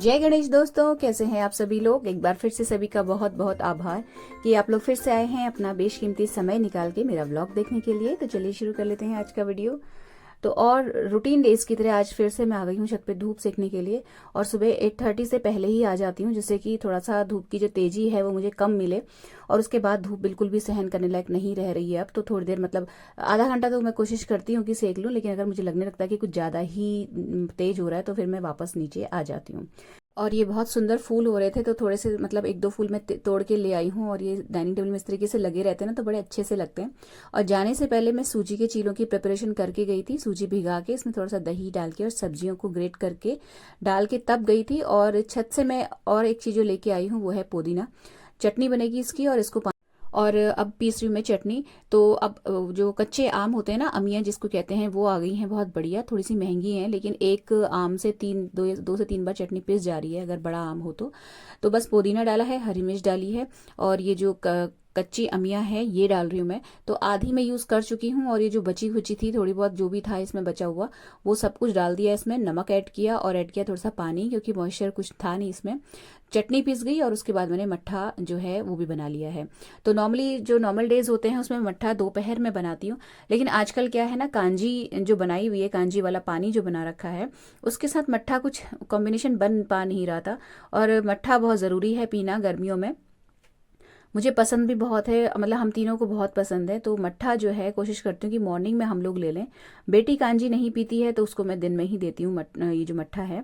जय गणेश दोस्तों, कैसे हैं आप सभी लोग। एक बार फिर से सभी का बहुत बहुत आभार कि आप लोग फिर से आए हैं अपना बेशकीमती समय निकाल के मेरा व्लॉग देखने के लिए। तो चलिए शुरू कर लेते हैं आज का वीडियो। तो और रूटीन डेज की तरह आज फिर से मैं आ गई हूँ छत पे धूप सेकने के लिए। और सुबह 8:30 से पहले ही आ जाती हूँ, जिससे कि थोड़ा सा धूप की जो तेजी है वो मुझे कम मिले। और उसके बाद धूप बिल्कुल भी सहन करने लायक नहीं रह रही है अब तो। थोड़ी देर मतलब आधा घंटा तो मैं कोशिश करती हूँ कि सेक लूँ, लेकिन अगर मुझे लगने लगता है कि कुछ ज़्यादा ही तेज हो रहा है तो फिर मैं वापस नीचे आ जाती हूँ। और ये बहुत सुंदर फूल हो रहे थे तो थोड़े से मतलब एक दो फूल मैं तोड़ के ले आई हूँ। और ये डाइनिंग टेबल में इस तरीके से लगे रहते हैं ना तो बड़े अच्छे से लगते हैं। और जाने से पहले मैं सूजी के चीलों की प्रिपरेशन करके गई थी। सूजी भिगा के इसमें थोड़ा सा दही डाल के और सब्जियों को ग्रेट करके डाल के तब गई थी। और छत से मैं और एक चीज़ जो लेके आई हूँ वो है पुदीना। चटनी बनेगी इसकी और इसको और अब पीस रही हूँ मैं चटनी। तो अब जो कच्चे आम होते हैं ना, अमियाँ जिसको कहते हैं, वो आ गई हैं बहुत बढ़िया। थोड़ी सी महंगी हैं लेकिन एक आम से दो से तीन बार चटनी पिस जा रही है अगर बड़ा आम हो तो बस पुदीना डाला है, हरी मिर्च डाली है और ये जो कच्ची अमियाँ है ये डाल रही हूँ मैं। तो आधी मैं यूज़ कर चुकी हूँ और ये जो बची खुची थी थोड़ी बहुत जो भी था इसमें बचा हुआ वो सब कुछ डाल दिया इसमें। नमक ऐड किया और ऐड किया थोड़ा सा पानी, क्योंकि मॉइस्चर कुछ था नहीं इसमें। चटनी पिस गई और उसके बाद मैंने मट्ठा जो है वो भी बना लिया है। तो नॉर्मली जो नॉर्मल डेज होते हैं उसमें मट्ठा दोपहर में बनाती हूँ। लेकिन आजकल क्या है ना, कांजी जो बनाई हुई है, कांजी वाला पानी जो बना रखा है उसके साथ मट्ठा कुछ कॉम्बिनेशन बन पा नहीं रहा था। और मट्ठा बहुत ज़रूरी है पीना गर्मियों में। मुझे पसंद भी बहुत है, मतलब हम तीनों को बहुत पसंद है। तो मट्ठा जो है कोशिश करती हूँ कि मॉर्निंग में हम लोग ले लें। बेटी कांजी नहीं पीती है तो उसको मैं दिन में ही देती हूँ ये जो मट्ठा है।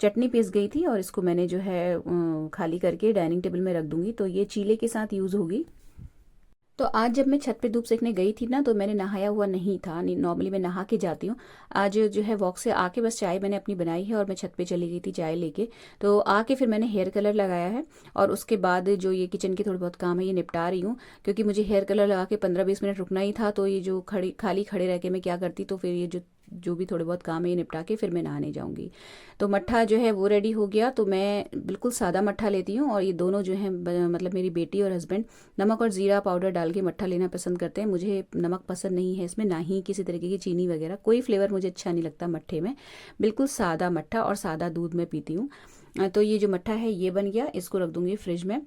चटनी पीस गई थी और इसको मैंने जो है खाली करके डाइनिंग टेबल में रख दूंगी, तो ये चीले के साथ यूज़ होगी। तो आज जब मैं छत पे धूप सेकने गई थी ना तो मैंने नहाया हुआ नहीं था। नॉर्मली मैं नहा के जाती हूँ। आज जो है वॉक से आके बस चाय मैंने अपनी बनाई है और मैं छत पे चली गई थी चाय लेके। तो आके फिर मैंने हेयर कलर लगाया है और उसके बाद जो ये किचन के थोड़े बहुत काम है ये निपटा रही हूँ। क्योंकि मुझे हेयर कलर लगा के 15-20 मिनट रुकना ही था, तो ये जो खाली खड़े रह के मैं क्या करती, तो फिर ये जो भी थोड़े बहुत काम है ये निपटा के फिर मैं नहाने जाऊंगी। तो मट्ठा जो है वो रेडी हो गया। तो मैं बिल्कुल सादा मट्ठा लेती हूँ और ये दोनों जो है मतलब मेरी बेटी और हस्बैंड नमक और ज़ीरा पाउडर डाल के मट्ठा लेना पसंद करते हैं। मुझे नमक पसंद नहीं है इसमें, ना ही किसी तरीके की चीनी वगैरह, कोई फ्लेवर मुझे अच्छा नहीं लगता मट्ठे में। बिल्कुल सादा मट्ठा और सादा दूध में पीती हूँ। तो ये जो मट्ठा है ये बन गया, इसको रख दूंगी फ्रिज में।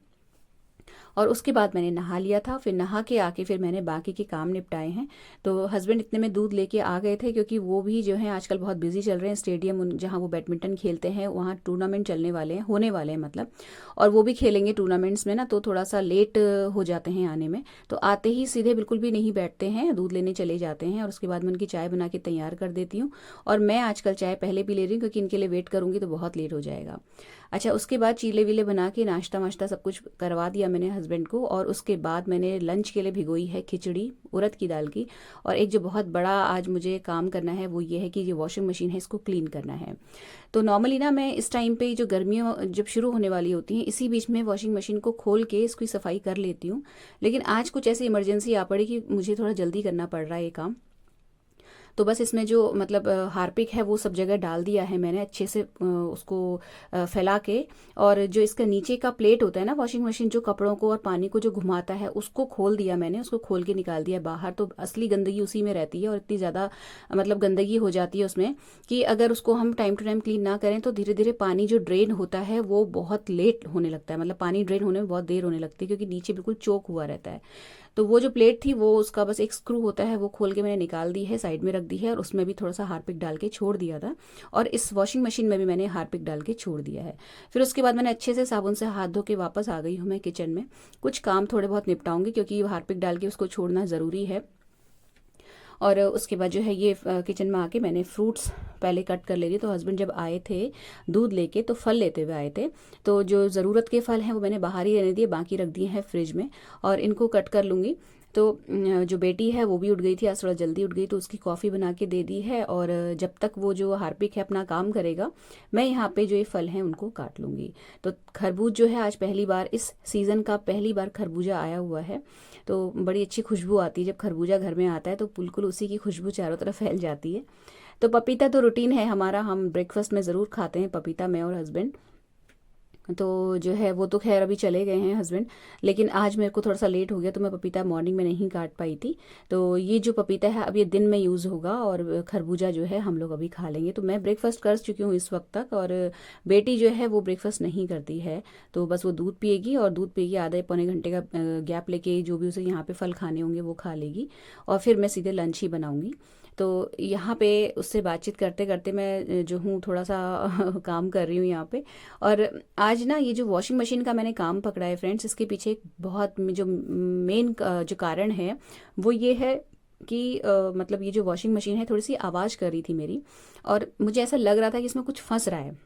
और उसके बाद मैंने नहा लिया था। फिर नहा के आके फिर मैंने बाकी के काम निपटाए हैं। तो हस्बैंड इतने में दूध लेके आ गए थे, क्योंकि वो भी जो है आजकल बहुत बिजी चल रहे हैं। स्टेडियम जहाँ वो बैडमिंटन खेलते हैं वहाँ टूर्नामेंट चलने वाले हैं, होने वाले हैं मतलब। और वो भी खेलेंगे टूर्नामेंट्स में ना, तो थोड़ा सा लेट हो जाते हैं आने में। तो आते ही सीधे बिल्कुल भी नहीं बैठते हैं, दूध लेने चले जाते हैं और उसके बाद मैं उनकी चाय बना के तैयार कर देती हूँ। और मैं आजकल चाय पहले पी ले रही हूँ क्योंकि इनके लिए वेट करूँगी तो बहुत लेट हो जाएगा। अच्छा, उसके बाद चीले वीले बना के नाश्ता वाश्ता सब कुछ करवा दिया मैंने हस्बैंड को। और उसके बाद मैंने लंच के लिए भिगोई है खिचड़ी उड़द की दाल की। और एक जो बहुत बड़ा आज मुझे काम करना है वो ये है कि ये वॉशिंग मशीन है इसको क्लीन करना है। तो नॉर्मली ना मैं इस टाइम पे जो गर्मियों जब शुरू होने वाली होती हैं इसी बीच में वॉशिंग मशीन को खोल के इसकी सफाई कर लेती हूँ। लेकिन आज कुछ ऐसी इमरजेंसी आ पड़ी कि मुझे थोड़ा जल्दी करना पड़ रहा है ये काम। तो बस इसमें जो मतलब हार्पिक है वो सब जगह डाल दिया है मैंने अच्छे से उसको फैला के। और जो इसका नीचे का प्लेट होता है ना वॉशिंग मशीन, जो कपड़ों को और पानी को जो घुमाता है उसको खोल दिया मैंने, उसको खोल के निकाल दिया बाहर। तो असली गंदगी उसी में रहती है और इतनी ज़्यादा मतलब गंदगी हो जाती है उसमें कि अगर उसको हम टाइम टू टाइम क्लीन ना करें तो धीरे धीरे पानी जो ड्रेन होता है वो बहुत लेट होने लगता है। मतलब पानी ड्रेन होने में बहुत देर होने लगती है क्योंकि नीचे बिल्कुल चोक हुआ रहता है। तो वो जो प्लेट थी वो उसका बस एक स्क्रू होता है वो खोल के मैंने निकाल दी है, साइड में रख दी है। और उसमें भी थोड़ा सा हार्पिक डाल के छोड़ दिया था। और इस वॉशिंग मशीन में भी मैंने हार्पिक डाल के छोड़ दिया है। फिर उसके बाद मैंने अच्छे से साबुन से हाथ धो के वापस आ गई हूँ मैं किचन में। कुछ काम थोड़े बहुत निपटाऊंगी क्योंकि हार्पिक डाल के उसको छोड़ना ज़रूरी है। और उसके बाद जो है ये किचन में आके मैंने फ्रूट्स पहले कट कर ले रही। तो हस्बैंड जब आए थे दूध लेके तो फल लेते हुए आए थे। तो जो ज़रूरत के फल हैं वो मैंने बाहर ही रहने दिए, बाकी रख दिए हैं फ्रिज में। और इनको कट कर लूँगी। तो जो बेटी है वो भी उठ गई थी, आज थोड़ा जल्दी उठ गई तो उसकी कॉफ़ी बना के दे दी है। और जब तक वो जो हार्पिक है अपना काम करेगा मैं यहाँ पे जो ये फल हैं उनको काट लूँगी। तो खरबूज जो है आज पहली बार इस सीज़न का पहली बार खरबूजा आया हुआ है। तो बड़ी अच्छी खुशबू आती है जब खरबूजा घर में आता है, तो बिल्कुल उसी की खुशबू चारों तरफ फैल जाती है। तो पपीता तो रूटीन है हमारा, हम ब्रेकफास्ट में ज़रूर खाते हैं पपीता, मैं और हस्बैंड। तो जो है वो तो खैर अभी चले गए हैं हस्बैंड, लेकिन आज मेरे को थोड़ा सा लेट हो गया तो मैं पपीता मॉर्निंग में नहीं काट पाई थी। तो ये जो पपीता है अब ये दिन में यूज़ होगा और खरबूजा जो है हम लोग अभी खा लेंगे। तो मैं ब्रेकफास्ट कर चुकी हूँ इस वक्त तक, और बेटी जो है वो ब्रेकफास्ट नहीं करती है, तो बस वो दूध पिएगी और दूध पिएगी, आधे पौने घंटे का गैप लेके जो भी उसे यहाँ पे फल खाने होंगे वो खा लेगी, और फिर मैं सीधे लंच ही बनाऊंगी। तो यहाँ पे उससे बातचीत करते करते मैं जो हूँ थोड़ा सा काम कर रही हूँ यहाँ पे। और आज ना ये जो वॉशिंग मशीन का मैंने काम पकड़ा है फ्रेंड्स, इसके पीछे एक बहुत जो मेन जो कारण है वो ये है कि मतलब ये जो वॉशिंग मशीन है थोड़ी सी आवाज़ कर रही थी मेरी, और मुझे ऐसा लग रहा था कि इसमें कुछ फंस रहा है।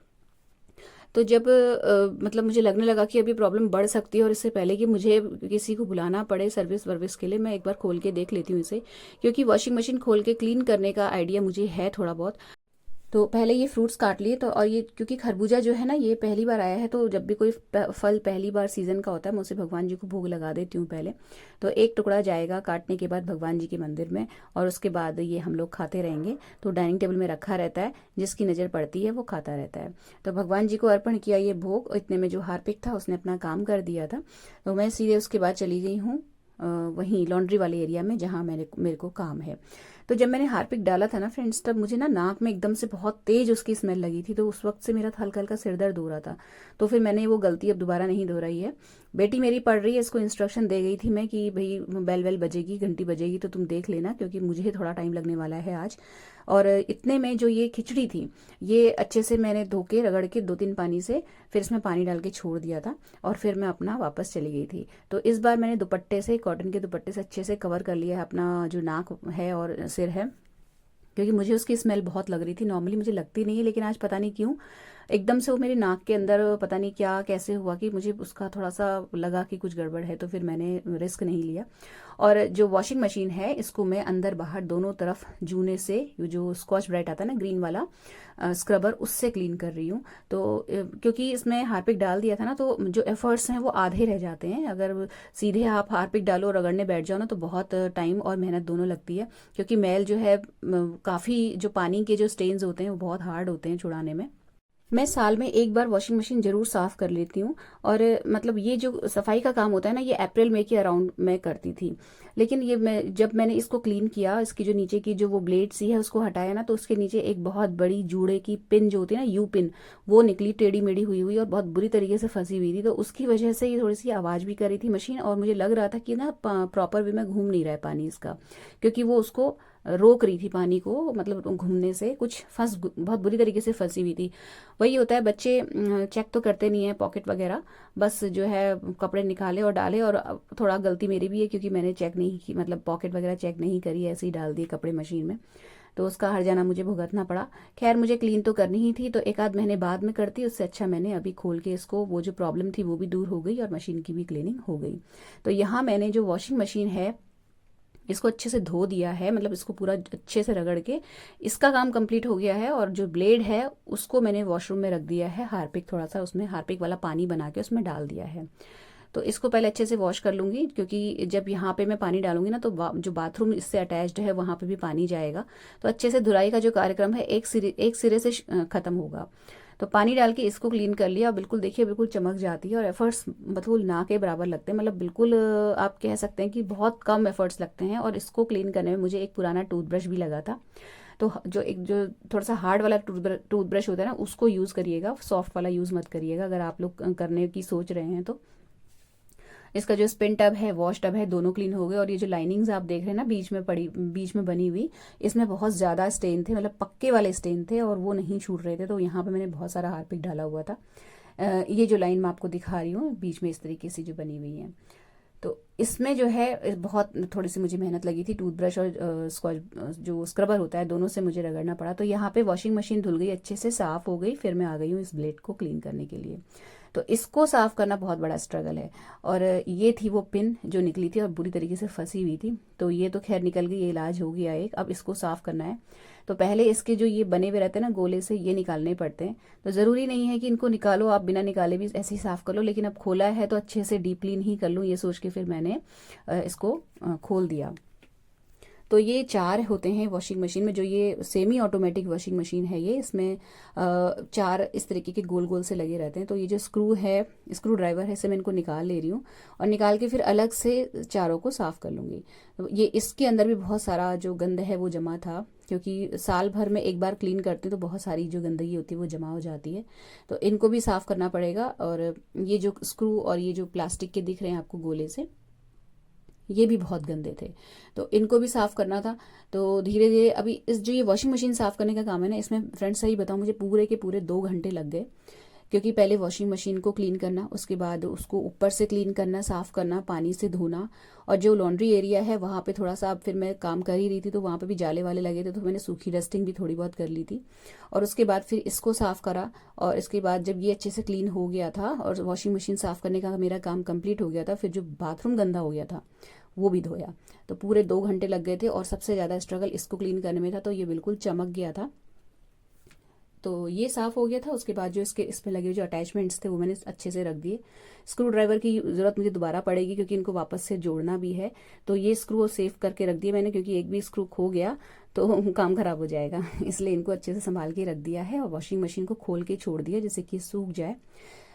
तो जब मतलब मुझे लगने लगा कि अभी प्रॉब्लम बढ़ सकती है और इससे पहले कि मुझे किसी को बुलाना पड़े सर्विस वर्विस के लिए, मैं एक बार खोल के देख लेती हूँ इसे, क्योंकि वॉशिंग मशीन खोल के क्लीन करने का आइडिया मुझे है थोड़ा बहुत। तो पहले ये फ्रूट्स काट लिए, तो और ये क्योंकि खरबूजा जो है ना ये पहली बार आया है, तो जब भी कोई फल पहली बार सीजन का होता है मैं उसे भगवान जी को भोग लगा देती हूँ पहले। तो एक टुकड़ा जाएगा काटने के बाद भगवान जी के मंदिर में, और उसके बाद ये हम लोग खाते रहेंगे। तो डाइनिंग टेबल में रखा रहता है, जिसकी नज़र पड़ती है वो खाता रहता है। तो भगवान जी को अर्पण किया ये भोग, इतने में जो हार्पिक था उसने अपना काम कर दिया था। तो मैं सीधे उसके बाद चली गई हूँ वहीं लॉन्ड्री वाले एरिया में जहाँ मेरे को काम है। तो जब मैंने हार्पिक डाला था ना फ्रेंड्स, तब मुझे ना नाक में एकदम से बहुत तेज उसकी स्मेल लगी थी, तो उस वक्त से मेरा हल्का हल्का सिर दर्द हो रहा था। तो फिर मैंने वो गलती अब दोबारा नहीं दोहराई है। बेटी मेरी पढ़ रही है, इसको इंस्ट्रक्शन दे गई थी मैं कि भाई बेल वेल बजेगी, घंटी बजेगी तो तुम देख लेना, क्योंकि मुझे थोड़ा टाइम लगने वाला है आज। और इतने में जो ये खिचड़ी थी ये अच्छे से मैंने धो के रगड़ के 2-3 पानी से फिर इसमें पानी डाल के छोड़ दिया था, और फिर मैं अपना वापस चली गई थी। तो इस बार मैंने दुपट्टे से, कॉटन के दुपट्टे से अच्छे से कवर कर लिया है अपना जो नाक है और सिर है, क्योंकि मुझे उसकी स्मेल बहुत लग रही थी। नॉर्मली मुझे लगती नहीं है, लेकिन आज पता नहीं क्यों एकदम से वो मेरी नाक के अंदर पता नहीं क्या कैसे हुआ कि मुझे उसका थोड़ा सा लगा कि कुछ गड़बड़ है, तो फिर मैंने रिस्क नहीं लिया। और जो वॉशिंग मशीन है इसको मैं अंदर बाहर दोनों तरफ जूने से, जो स्कॉच ब्राइट आता है ना ग्रीन वाला स्क्रबर, उससे क्लीन कर रही हूँ। तो क्योंकि इसमें हार्पिक डाल दिया था ना, तो जो एफर्ट्स हैं वो आधे रह जाते हैं। अगर सीधे आप हार्पिक डालो और रगड़ने बैठ जाओ ना तो बहुत टाइम और मेहनत दोनों लगती है, क्योंकि मैल जो है काफ़ी, जो पानी के जो स्टेन्स होते हैं वो बहुत हार्ड होते हैं छुड़ाने में। मैं साल में एक बार वॉशिंग मशीन जरूर साफ कर लेती हूँ, और मतलब ये जो सफाई का काम होता है ना ये अप्रैल मई के अराउंड मैं करती थी। लेकिन ये जब मैंने इसको क्लीन किया, इसकी जो नीचे की जो वो ब्लेड सी है उसको हटाया ना, तो उसके नीचे एक बहुत बड़ी जूड़े की पिन जो होती है ना, यू पिन, वो निकली टेढ़ी मेढ़ी हुई हुई और बहुत बुरी तरीके से फंसी हुई थी। तो उसकी वजह से ये थोड़ी सी आवाज़ भी कर रही थी मशीन, और मुझे लग रहा था कि ना प्रॉपर वे में घूम नहीं रहा है पानी इसका, क्योंकि वो उसको रोक रही थी पानी को, मतलब घूमने से कुछ बहुत बुरी तरीके से फंसी हुई थी। वही होता है, बच्चे चेक तो करते नहीं है पॉकेट वगैरह, बस जो है कपड़े निकाले और डाले। और थोड़ा गलती मेरी भी है, क्योंकि मैंने चेक नहीं की, मतलब पॉकेट वगैरह चेक नहीं करी, ऐसे ही डाल दिए कपड़े मशीन में, तो उसका हर्जाना मुझे भुगतना पड़ा। खैर मुझे क्लीन तो करनी ही थी, तो एक आध महीने बाद में करती, उससे अच्छा मैंने अभी खोल के इसको, वो जो प्रॉब्लम थी वो भी दूर हो गई और मशीन की भी क्लीनिंग हो गई। तो यहाँ मैंने जो वॉशिंग मशीन है इसको अच्छे से धो दिया है, मतलब इसको पूरा अच्छे से रगड़ के इसका काम कंप्लीट हो गया है। और जो ब्लेड है उसको मैंने वॉशरूम में रख दिया है, हार्पिक थोड़ा सा उसमें हार्पिक वाला पानी बना के उसमें डाल दिया है। तो इसको पहले अच्छे से वॉश कर लूँगी, क्योंकि जब यहाँ पे मैं पानी डालूंगी ना तो जो बाथरूम इससे अटैच्ड है वहाँ पे भी पानी जाएगा। तो अच्छे से धुलाई का जो कार्यक्रम है एक सिरे से ख़त्म होगा। तो पानी डाल के इसको क्लीन कर लिया, बिल्कुल देखिए बिल्कुल चमक जाती है, और एफर्ट्स बिल्कुल ना के बराबर लगते हैं, मतलब बिल्कुल आप कह सकते हैं कि बहुत कम एफर्ट्स लगते हैं। और इसको क्लीन करने में मुझे एक पुराना टूथब्रश भी लगा था, तो जो थोड़ा सा हार्ड वाला टूथब्रश होता है ना उसको यूज़ करिएगा, सॉफ्ट वाला यूज़ मत करिएगा अगर आप लोग करने की सोच रहे हैं तो। इसका जो स्पिन टब है, वॉश टब है, दोनों क्लीन हो गए। और ये जो लाइनिंग्स आप देख रहे हैं ना बीच में बनी हुई, इसमें बहुत ज़्यादा स्टेन थे, मतलब पक्के वाले स्टेन थे और वो नहीं छूट रहे थे, तो यहाँ पे मैंने बहुत सारा हार्पिक डाला हुआ था। ये जो लाइन मैं आपको दिखा रही हूँ बीच में इस तरीके से जो बनी हुई है, तो इसमें जो है बहुत थोड़ी सी मुझे मेहनत लगी थी, टूथब्रश और स्कॉच जो स्क्रबर होता है दोनों से मुझे रगड़ना पड़ा। तो यहाँ पे वॉशिंग मशीन धुल गई, अच्छे से साफ़ हो गई, फिर मैं आ गई हूँ इस ब्लेड को क्लीन करने के लिए। तो इसको साफ़ करना बहुत बड़ा स्ट्रगल है। और ये थी वो पिन जो निकली थी और बुरी तरीके से फंसी हुई थी, तो ये तो खैर निकल गई, ये इलाज हो गया एक। अब इसको साफ़ करना है, तो पहले इसके जो ये बने हुए रहते हैं ना गोले से, ये निकालने पड़ते हैं। तो ज़रूरी नहीं है कि इनको निकालो, आप बिना निकाले भी ऐसे ही साफ़ कर लो, लेकिन अब खोला है तो अच्छे से डीप क्लीन ही कर लूँ, ये सोच के फिर मैंने इसको खोल दिया। तो ये 4 होते हैं वॉशिंग मशीन में। जो ये सेमी ऑटोमेटिक वॉशिंग मशीन है ये, इसमें 4 इस तरीके के गोल गोल से लगे रहते हैं। तो ये जो स्क्रू है, स्क्रू ड्राइवर है, इसे मैं इनको निकाल ले रही हूँ और निकाल के फिर अलग से चारों को साफ कर लूँगी। तो ये इसके अंदर भी बहुत सारा जो गंद है वो जमा था, क्योंकि साल भर में एक बार क्लीन करते हैं तो बहुत सारी जो गंदगी होती है वो जमा हो जाती है। तो इनको भी साफ करना पड़ेगा। और ये जो स्क्रू और ये जो प्लास्टिक के दिख रहे हैं आपको गोले से, ये भी बहुत गंदे थे, तो इनको भी साफ करना था। तो धीरे धीरे अभी इस जो ये वॉशिंग मशीन साफ करने का काम है ना, इसमें फ्रेंड्स सही बताऊं, मुझे पूरे के पूरे 2 घंटे लग गए। क्योंकि पहले वॉशिंग मशीन को क्लीन करना, उसके बाद उसको ऊपर से क्लीन करना, साफ करना, पानी से धोना, और जो लॉन्ड्री एरिया है वहाँ पे थोड़ा सा, अब फिर मैं काम कर ही रही थी तो वहाँ पे भी जाले वाले लगे थे, तो मैंने सूखी डस्टिंग भी थोड़ी बहुत कर ली थी। और उसके बाद फिर इसको साफ करा, और इसके बाद जब ये अच्छे से क्लीन हो गया था और वॉशिंग मशीन साफ करने का मेरा काम कंप्लीट हो गया था, फिर जो बाथरूम गंदा हो गया था वो भी धोया। तो पूरे 2 घंटे लग गए थे, और सबसे ज़्यादा स्ट्रगल इसको क्लीन करने में था। तो ये बिल्कुल चमक गया था, तो ये साफ हो गया था। उसके बाद जो इसके इस पे लगे हुए जो अटैचमेंट्स थे वो मैंने अच्छे से रख दिए। स्क्रू ड्राइवर की ज़रूरत मुझे दोबारा पड़ेगी, क्योंकि इनको वापस से जोड़ना भी है। तो ये स्क्रू सेफ करके रख दिए मैंने, क्योंकि एक भी स्क्रू खो गया तो काम खराब हो जाएगा, इसलिए इनको अच्छे से संभाल के रख दिया है। और वॉशिंग मशीन को खोल के छोड़ दिया जिससे कि सूख जाए।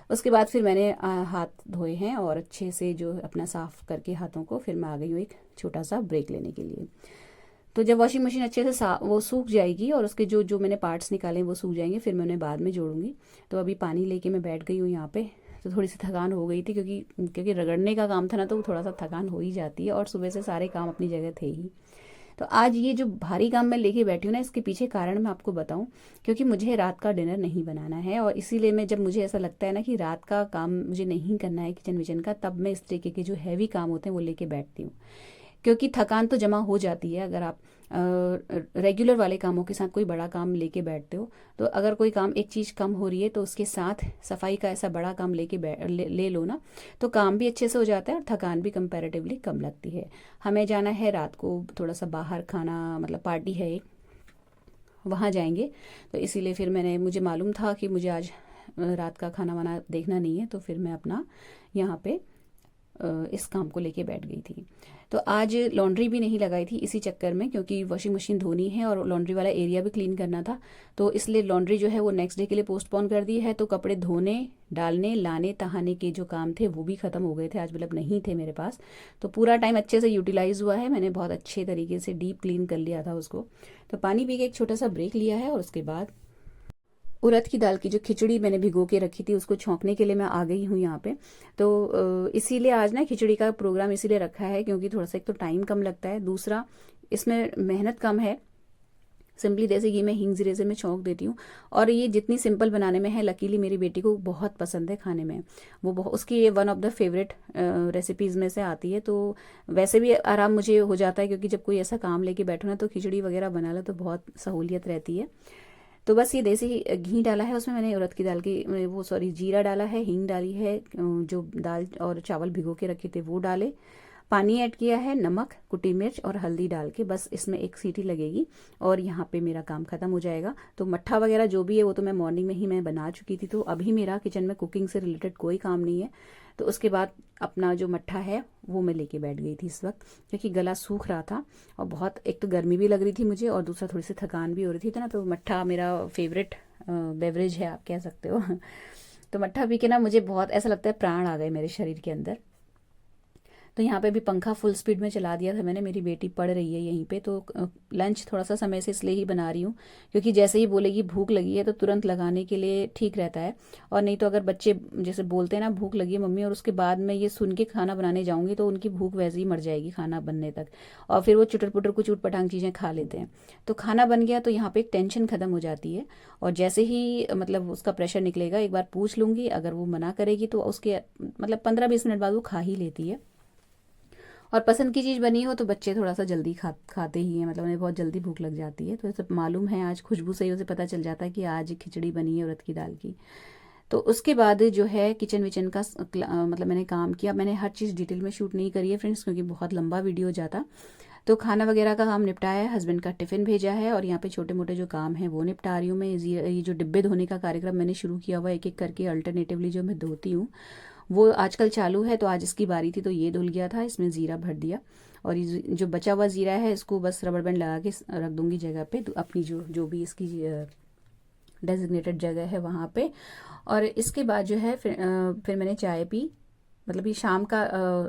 उसके बाद फिर मैंने हाथ धोए हैं और अच्छे से जो अपना साफ करके हाथों को, फिर मैं आ गई हूँ एक छोटा सा ब्रेक लेने के लिए। तो जब वॉशिंग मशीन अच्छे से वो सूख जाएगी और उसके जो जो मैंने पार्ट्स निकाले हैं वो सूख जाएंगे, फिर मैं उन्हें बाद में जोड़ूंगी। तो अभी पानी लेके मैं बैठ गई हूँ यहाँ पे। तो थोड़ी सी थकान हो गई थी, क्योंकि रगड़ने का काम था ना, तो थोड़ा सा थकान हो ही जाती है, और सुबह से सारे काम अपनी जगह थे ही। तो आज ये जो भारी काम मैं लेके बैठी हूँ ना, इसके पीछे कारण मैं आपको बताऊं, क्योंकि मुझे रात का डिनर नहीं बनाना है। और इसीलिए मैं, जब मुझे ऐसा लगता है ना कि रात का काम मुझे नहीं करना है किचन विचन का, तब मैं इस तरीके के जो हैवी काम होते हैं वो लेके बैठती हूँ। क्योंकि थकान तो जमा हो जाती है अगर आप रेगुलर वाले कामों के साथ कोई बड़ा काम लेके बैठते हो। तो अगर कोई काम, एक चीज़ कम हो रही है, तो उसके साथ सफाई का ऐसा बड़ा काम ले लो ना, तो काम भी अच्छे से हो जाता है और थकान भी कंपैरेटिवली कम लगती है। हमें जाना है रात को थोड़ा सा बाहर खाना, मतलब पार्टी है एक, वहाँ जाएंगे। तो इसीलिए फिर मुझे मालूम था कि मुझे आज रात का खाना वाना देखना नहीं है, तो फिर मैं अपना यहाँ पे इस काम को लेके बैठ गई थी। तो आज लॉन्ड्री भी नहीं लगाई थी इसी चक्कर में, क्योंकि वॉशिंग मशीन धोनी है और लॉन्ड्री वाला एरिया भी क्लीन करना था। तो इसलिए लॉन्ड्री जो है वो नेक्स्ट डे के लिए पोस्टपोन कर दी है। तो कपड़े धोने, डालने, लाने, तहाने के जो काम थे वो भी ख़त्म हो गए थे आज, मतलब नहीं थे मेरे पास। तो पूरा टाइम अच्छे से यूटिलाइज हुआ है, मैंने बहुत अच्छे तरीके से डीप क्लीन कर लिया था उसको। तो पानी पी के एक छोटा सा ब्रेक लिया है, और उसके बाद उड़द की दाल की जो खिचड़ी मैंने भिगो के रखी थी उसको छौंकने के लिए मैं आ गई हूँ यहाँ पे। तो इसीलिए आज ना खिचड़ी का प्रोग्राम इसीलिए रखा है, क्योंकि थोड़ा सा एक तो टाइम कम लगता है, दूसरा इसमें मेहनत कम है। सिंपली देसी घी में हींग जीरे से मैं छौंक देती हूँ, और ये जितनी सिंपल बनाने में है, लकीली मेरी बेटी को बहुत पसंद है खाने में। उसकी ये one of the favourite recipes में से आती है। तो वैसे भी आराम मुझे हो जाता है, क्योंकि जब कोई ऐसा काम लेके बैठो ना, तो खिचड़ी वगैरह बना लो तो बहुत सहूलियत रहती है। तो बस ये देसी घी डाला है, उसमें मैंने उड़द की दाल की जीरा डाला है, हींग डाली है, जो दाल और चावल भिगो के रखे थे वो डाले, पानी ऐड किया है, नमक, कुटी मिर्च और हल्दी डाल के बस इसमें एक सीटी लगेगी और यहाँ पे मेरा काम खत्म हो जाएगा। तो मट्ठा वगैरह जो भी है वो तो मैं मॉर्निंग में ही मैं बना चुकी थी, तो अभी मेरा किचन में कुकिंग से रिलेटेड कोई काम नहीं है। तो उसके बाद अपना जो मट्ठा है वो मैं लेके बैठ गई थी इस वक्त, क्योंकि गला सूख रहा था और बहुत, एक तो गर्मी भी लग रही थी मुझे और दूसरा थोड़ी सी थकान भी हो रही थी ना। तो मट्ठा मेरा फेवरेट बेवरेज है, आप कह सकते हो। तो मट्ठा पी के ना मुझे बहुत ऐसा लगता है प्राण आ गए मेरे शरीर के अंदर। तो यहाँ पे भी पंखा फुल स्पीड में चला दिया था मैंने, मेरी बेटी पढ़ रही है यहीं पे। तो लंच थोड़ा सा समय से इसलिए ही बना रही हूँ, क्योंकि जैसे ही बोलेगी भूख लगी है तो तुरंत लगाने के लिए ठीक रहता है। और नहीं तो अगर बच्चे जैसे बोलते हैं ना भूख लगी है मम्मी, और उसके बाद मैं ये सुन के खाना बनाने जाऊँगी तो उनकी भूख वैसे ही मर जाएगी खाना बनने तक, और फिर वो चुटर पुटर कुछ उटपटांग चीज़ें खा लेते हैं। तो खाना बन गया तो यहाँ पर एक टेंशन ख़त्म हो जाती है, और जैसे ही मतलब उसका प्रेशर निकलेगा एक बार पूछ लूँगी, अगर वो मना करेगी तो उसके मतलब 15-20 मिनट बाद वो खा ही लेती है। और पसंद की चीज़ बनी हो तो बच्चे थोड़ा सा जल्दी खाते ही हैं, मतलब उन्हें बहुत जल्दी भूख लग जाती है। तो ये सब मालूम है, आज खुशबू से ही उसे पता चल जाता है कि आज खिचड़ी बनी है उड़द की दाल की। तो उसके बाद जो है किचन विचन का मतलब मैंने काम किया। मैंने हर चीज़ डिटेल में शूट नहीं करी है फ्रेंड्स, क्योंकि बहुत लंबा वीडियो जाता। तो खाना वगैरह का काम निपटाया है, हस्बैंड का टिफ़िन भेजा है, और यहाँ पे छोटे मोटे जो काम हैं वो निपटा रही हूँ मैं। ये जो डिब्बे धोने का कार्यक्रम मैंने शुरू किया हुआ, एक एक करके अल्टरनेटिवली जो मैं धोती हूँ वो आजकल चालू है, तो आज इसकी बारी थी तो ये धुल गया था, इसमें ज़ीरा भर दिया। और ये जो बचा हुआ ज़ीरा है इसको बस रबर बैंड लगा के रख दूंगी जगह पे, तो अपनी जो भी इसकी डेजिग्नेटेड जगह है वहाँ पे। और इसके बाद जो है फिर मैंने चाय पी, मतलब ये शाम का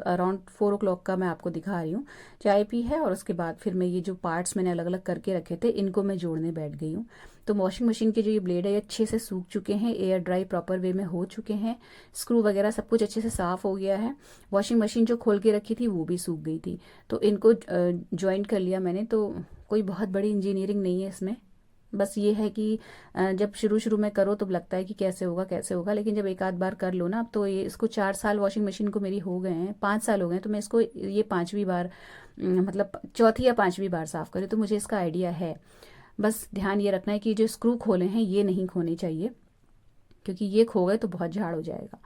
अराउंड 4 o'clock का मैं आपको दिखा रही हूँ। चाय पी है और उसके बाद फिर मैं ये जो पार्ट्स मैंने अलग अलग करके रखे थे इनको मैं जोड़ने बैठ गई हूँ। तो वॉशिंग मशीन के जो ये ब्लेड है ये अच्छे से सूख चुके हैं, एयर ड्राई प्रॉपर वे में हो चुके हैं, स्क्रू वगैरह सब कुछ अच्छे से साफ हो गया है। वॉशिंग मशीन जो खोल के रखी थी वो भी सूख गई थी, तो इनको ज्वाइंट कर लिया मैंने। तो कोई बहुत बड़ी इंजीनियरिंग नहीं है इसमें, बस ये है कि जब शुरू शुरू में करो तो लगता है कि कैसे होगा, लेकिन जब एक आध बार कर लो ना, अब तो ये इसको 4 साल वॉशिंग मशीन को मेरी हो गए हैं, 5 साल हो गए हैं, तो मैं इसको ये 5वीं बार मतलब चौथी या 5वीं बार साफ करी, तो मुझे इसका आइडिया है। बस ध्यान ये रखना है कि जो स्क्रू खोले हैं ये नहीं खोने चाहिए, क्योंकि ये खो गए तो बहुत झाड़ हो जाएगा।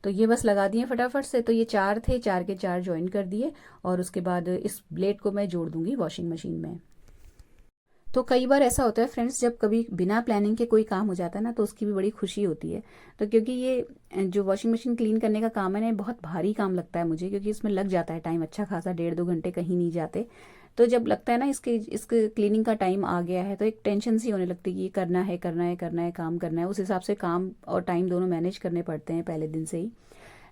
तो ये बस लगा दिए फटाफट से। तो ये 4 थे, 4 के 4 ज्वाइन कर दिए और उसके बाद इस ब्लेड को मैं जोड़ दूंगी वॉशिंग मशीन में। तो कई बार ऐसा होता है फ्रेंड्स, जब कभी बिना प्लानिंग के कोई काम हो जाता है ना, तो उसकी भी बड़ी खुशी होती है। तो क्योंकि ये जो वॉशिंग मशीन क्लीन करने का काम है ना, बहुत भारी काम लगता है मुझे, क्योंकि इसमें लग जाता है टाइम अच्छा खासा, 1.5-2 घंटे कहीं नहीं जाते। तो जब लगता है ना इसके क्लीनिंग का टाइम आ गया है, तो एक टेंशन सी होने लगती है कि ये करना है, काम करना है। उस हिसाब से काम और टाइम दोनों मैनेज करने पड़ते हैं पहले दिन से ही।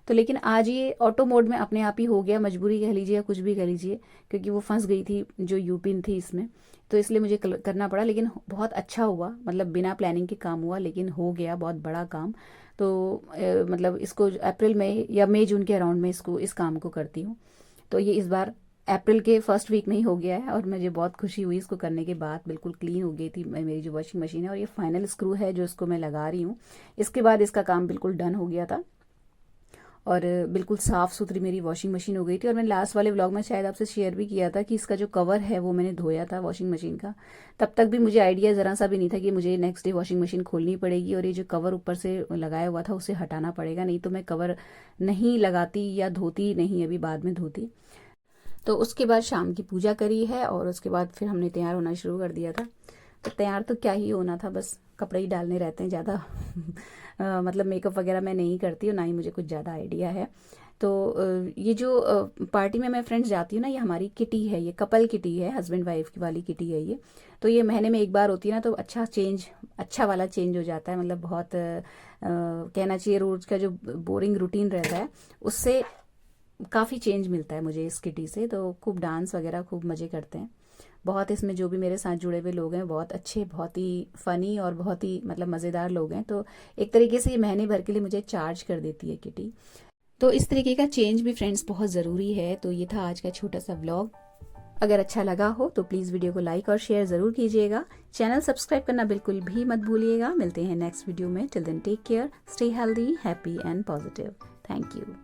तो लेकिन आज ये ऑटो मोड में अपने आप ही हो गया, मजबूरी कह लीजिए या कुछ भी कह लीजिए, क्योंकि वो फंस गई थी जो यूपिन थी इसमें, तो इसलिए मुझे करना पड़ा। लेकिन बहुत अच्छा हुआ, मतलब बिना प्लानिंग के काम हुआ, लेकिन हो गया बहुत बड़ा काम। तो मतलब इसको अप्रैल में या मई जून के अराउंड में इस काम को करती हूँ। तो ये इस बार अप्रैल के फर्स्ट वीक में ही हो गया है और मुझे बहुत खुशी हुई इसको करने के बाद। बिल्कुल क्लीन हो गई थी मेरी जो वॉशिंग मशीन है। और ये फाइनल स्क्रू है जो इसको मैं लगा रही हूँ, इसके बाद इसका काम बिल्कुल डन हो गया था और बिल्कुल साफ़ सुथरी मेरी वॉशिंग मशीन हो गई थी। और मैंने लास्ट वाले व्लॉग में शायद आपसे शेयर भी किया था कि इसका जो कवर है वो मैंने धोया था वॉशिंग मशीन का। तब तक भी मुझे आइडिया ज़रा सा भी नहीं था कि मुझे नेक्स्ट डे वॉशिंग मशीन खोलनी पड़ेगी और ये जो कवर ऊपर से लगाया हुआ था उसे हटाना पड़ेगा, नहीं तो मैं कवर नहीं लगाती या धोती नहीं, अभी बाद में धोती। तो उसके बाद शाम की पूजा करी है और उसके बाद फिर हमने तैयार होना शुरू कर दिया था। तो तैयार तो क्या ही होना था, बस कपड़े ही डालने रहते हैं ज़्यादा। मतलब मेकअप वगैरह मैं नहीं करती हूँ, ना ही मुझे कुछ ज़्यादा आइडिया है। तो ये जो पार्टी में मैं फ्रेंड्स जाती हूँ ना, ये हमारी किटी है, ये कपल किटी है, हस्बैंड वाइफ की वाली किटी है ये। तो ये महीने में एक बार होती है ना, तो अच्छा वाला चेंज हो जाता है। मतलब बहुत कहना चाहिए रोज का जो बोरिंग रूटीन रहता है उससे काफ़ी चेंज मिलता है मुझे इस किटी से। तो खूब डांस वगैरह, खूब मज़े करते हैं बहुत। इसमें जो भी मेरे साथ जुड़े हुए लोग हैं बहुत अच्छे, बहुत ही फ़नी और बहुत ही मतलब मज़ेदार लोग हैं। तो एक तरीके से ये महीने भर के लिए मुझे चार्ज कर देती है किटी। तो इस तरीके का चेंज भी फ्रेंड्स बहुत ज़रूरी है। तो ये था आज का छोटा सा व्लॉग। अगर अच्छा लगा हो तो प्लीज़ वीडियो को लाइक और शेयर ज़रूर कीजिएगा। चैनल सब्सक्राइब करना बिल्कुल भी मत भूलिएगा। मिलते हैं नेक्स्ट वीडियो में। Till then take care, stay healthy, happy and positive. Thank you.